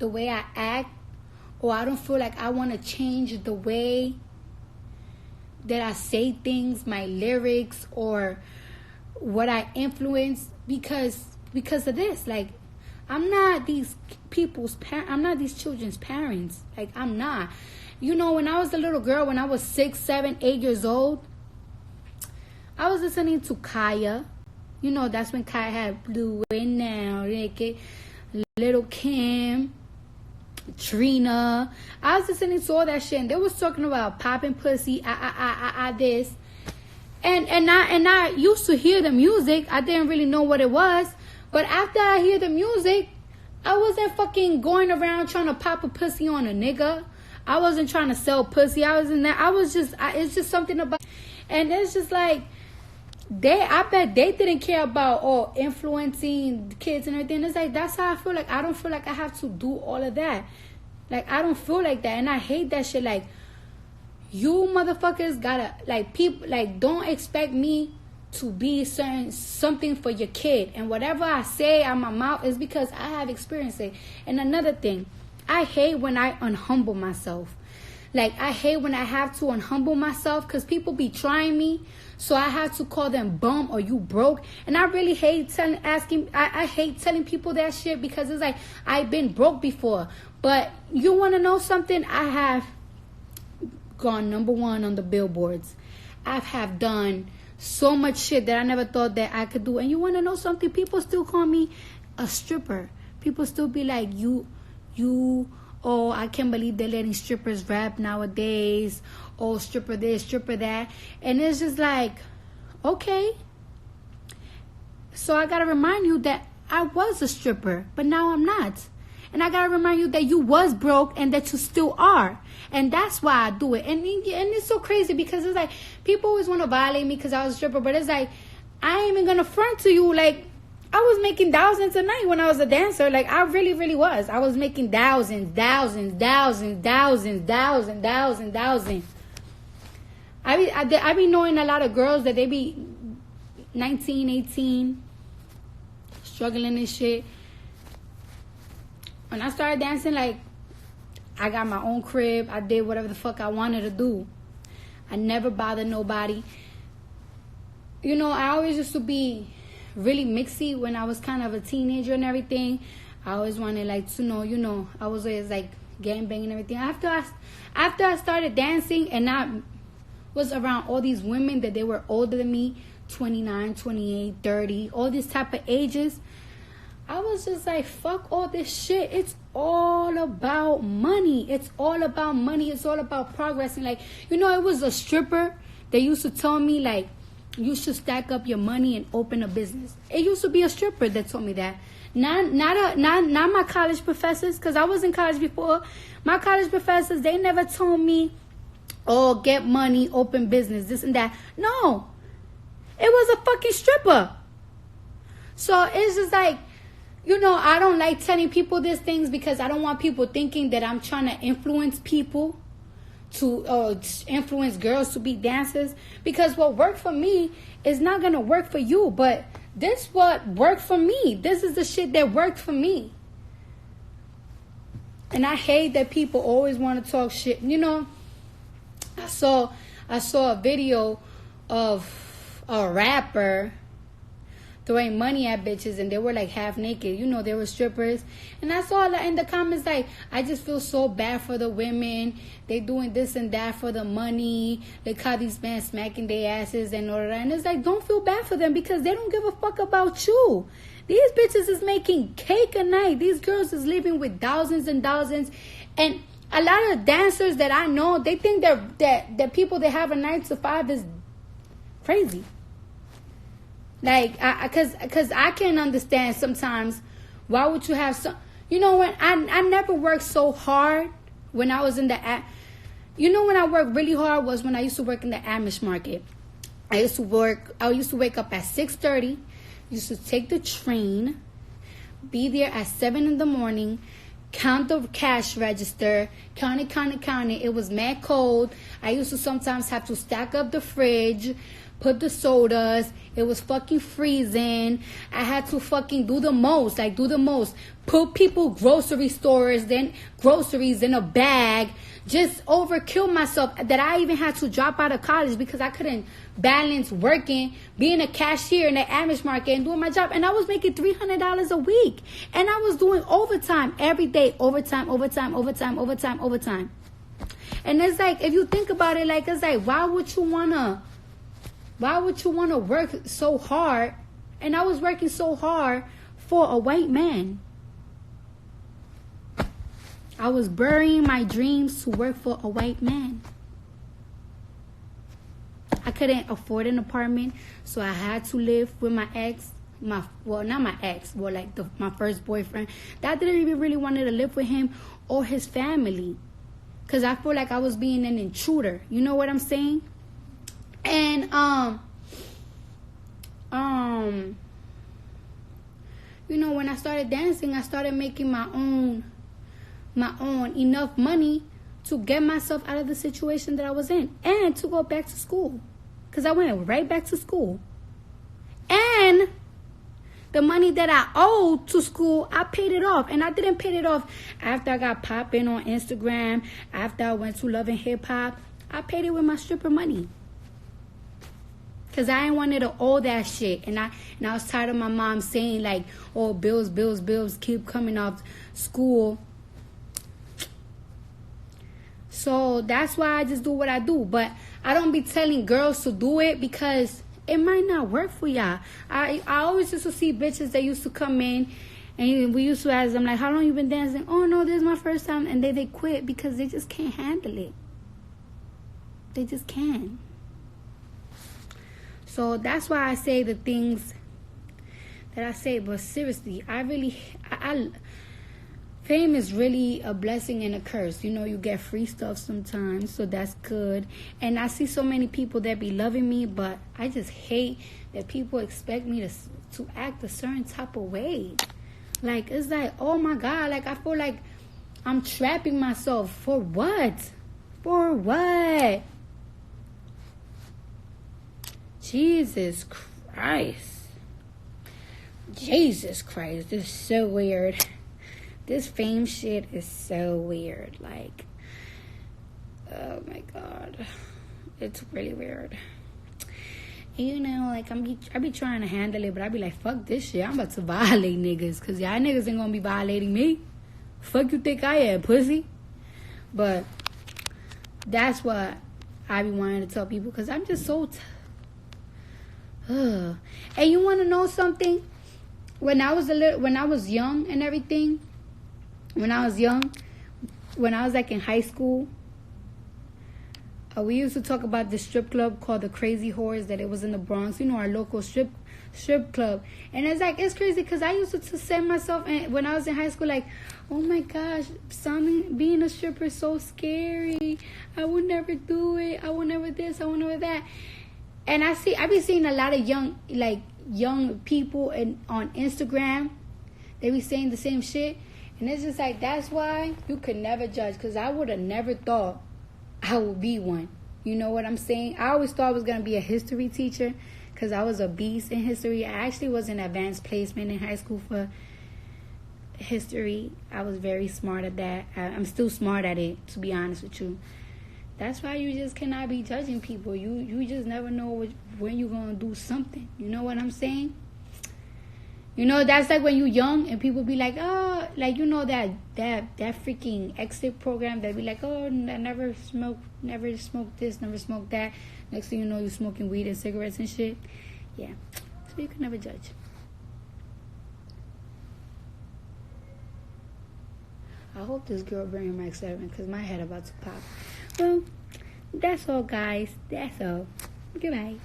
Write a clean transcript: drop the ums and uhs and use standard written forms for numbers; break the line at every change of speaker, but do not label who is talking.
the way I act, or I don't feel like I want to change the way that I say things, my lyrics, or what I influence because of this. Like, I'm not these people's parent. I'm not these children's parents. Like, I'm not. You know, when I was a little girl, when I was 6, 7, 8 years old, I was listening to Kaya. You know, that's when Kaya had Blue in now, Little Kim, Trina. I was listening to all that shit, and they was talking about popping pussy, this. And I used to hear the music. I didn't really know what it was. But after I hear the music, I wasn't fucking going around trying to pop a pussy on a nigga. I wasn't trying to sell pussy. I was in that. It's just something about, and it's just like, I bet they didn't care about influencing kids and everything. It's like, that's how I feel. Like, I don't feel like I have to do all of that. Like, I don't feel like that, and I hate that shit. Like, you motherfuckers gotta, like, people, like, don't expect me to be something for your kid. And whatever I say out my mouth is because I have experienced it. And another thing, I hate when I unhumble myself. Like, I hate when I have to unhumble myself because people be trying me. So I have to call them bum or you broke. And I really hate I hate telling people that shit because it's like, I've been broke before. But you want to know something? I have gone #1 on the billboards. I have done so much shit that I never thought that I could do. And you want to know something? People still call me a stripper. People still be like, oh, I can't believe they're letting strippers rap nowadays. Oh, stripper this, stripper that. And it's just like, okay. So I got to remind you that I was a stripper, but now I'm not. And I got to remind you that you was broke and that you still are. And that's why I do it. And it's so crazy because it's like, people always want to violate me because I was a stripper. But it's like, I ain't even going to front to you. Like, I was making thousands a night when I was a dancer. Like, I really, really was. I was making thousands. I be knowing a lot of girls that they be 19, 18, struggling and shit. When I started dancing, like, I got my own crib. I did whatever the fuck I wanted to do. I never bothered nobody. You know, I always used to be really mixy when I was kind of a teenager and everything. I always wanted, like, to know, I was always, like, gangbanging and everything. After I started dancing and I was around all these women that they were older than me, 29, 28, 30, all these type of ages, I was just like, fuck all this shit. It's all about money. It's all about money. It's all about progressing. Like, you know, it was a stripper that used to tell me, like, you should stack up your money and open a business. It used to be a stripper that told me that. Not my college professors, because I was in college before. My college professors, they never told me, oh, get money, open business, this and that. No. It was a fucking stripper. So it's just like, you know, I don't like telling people these things because I don't want people thinking that I'm trying to influence people to influence girls to be dancers. Because what worked for me is not going to work for you. But this what worked for me. This is the shit that worked for me. And I hate that people always want to talk shit. You know, I saw a video of a rapper throwing money at bitches and they were like half naked. You know, they were strippers. And I saw in the comments like, I just feel so bad for the women. They doing this and that for the money. Look how these men smacking their asses and all that. And it's like, don't feel bad for them because they don't give a fuck about you. These bitches is making cake a night. These girls is living with thousands and thousands. And a lot of dancers that I know, they think that people that have a 9 to 5 is crazy. Like, cause I can understand sometimes why would you have some, you know, when I never worked so hard when I was in the, you know, when I worked really hard was when I used to work in the Amish market. I used to wake up at 6:30, used to take the train, be there at 7 in the morning, count the cash register, count it. It was mad cold. I used to sometimes have to stack up the fridge, put the sodas. It was fucking freezing. I had to fucking do the most. Put people groceries in a bag. Just overkill myself. That I even had to drop out of college because I couldn't balance working, being a cashier in the Amish market and doing my job. And I was making $300 a week. And I was doing overtime every day. Overtime. And it's like, if you think about it, like, it's like, why would you wanna work so hard? And I was working so hard for a white man. I was burying my dreams to work for a white man. I couldn't afford an apartment, so I had to live with my ex. Not my ex, my first boyfriend. That didn't even really wanted to live with him or his family. Because I feel like I was being an intruder. You know what I'm saying? And, you know, when I started dancing, I started making my own enough money to get myself out of the situation that I was in and to go back to school. Because I went right back to school. And the money that I owed to school, I paid it off. And I didn't pay it off after I got popping on Instagram, after I went to Love and Hip Hop. I paid it with my stripper money. Because I didn't want to owe that shit. And I was tired of my mom saying, like, oh, bills keep coming off school. So that's why I just do what I do. But I don't be telling girls to do it because it might not work for y'all. I always used to see bitches that used to come in and we used to ask them, like, how long you been dancing? Oh, no, this is my first time. And then they quit because they just can't handle it. They just can't. So that's why I say the things that I say. But seriously, fame is really a blessing and a curse. You know, you get free stuff sometimes, so that's good. And I see so many people that be loving me, but I just hate that people expect me to act a certain type of way. Like, it's like, oh my God, like, I feel like I'm trapping myself. For what? For what? Jesus Christ. Jesus Christ, this is so weird. This fame shit is so weird. Like, oh my God. It's really weird. And you know, like, I be trying to handle it, but I be like, fuck this shit. I'm about to violate niggas. Because y'all niggas ain't gonna be violating me. Fuck you think I am, pussy? But that's what I be wanting to tell people. Because I'm just so... And you want to know something? When I was young and everything... When I was like in high school, we used to talk about this strip club called the Crazy Horse, that it was in the Bronx, you know, our local strip club. And it's like, it's crazy because I used to say myself, and when I was in high school, like, oh my gosh, being a stripper is so scary. I would never do it. I would never this. I would never that. And I be seeing a lot of young people on Instagram. They be saying the same shit. And it's just like, that's why you could never judge. Because I would have never thought I would be one. You know what I'm saying? I always thought I was going to be a history teacher. Because I was a beast in history. I actually was in advanced placement in high school for history. I was very smart at that. I'm still smart at it, to be honest with you. That's why you just cannot be judging people. You just never know when you're going to do something. You know what I'm saying? You know, that's like when you're young and people be like, oh, like, you know, that freaking exit program that be like, oh, I never smoke this, never smoke that. Next thing you know, you're smoking weed and cigarettes and shit. Yeah. So you can never judge. I hope this girl bring Max 7 because my head about to pop. Well, that's all, guys. That's all. Goodbye.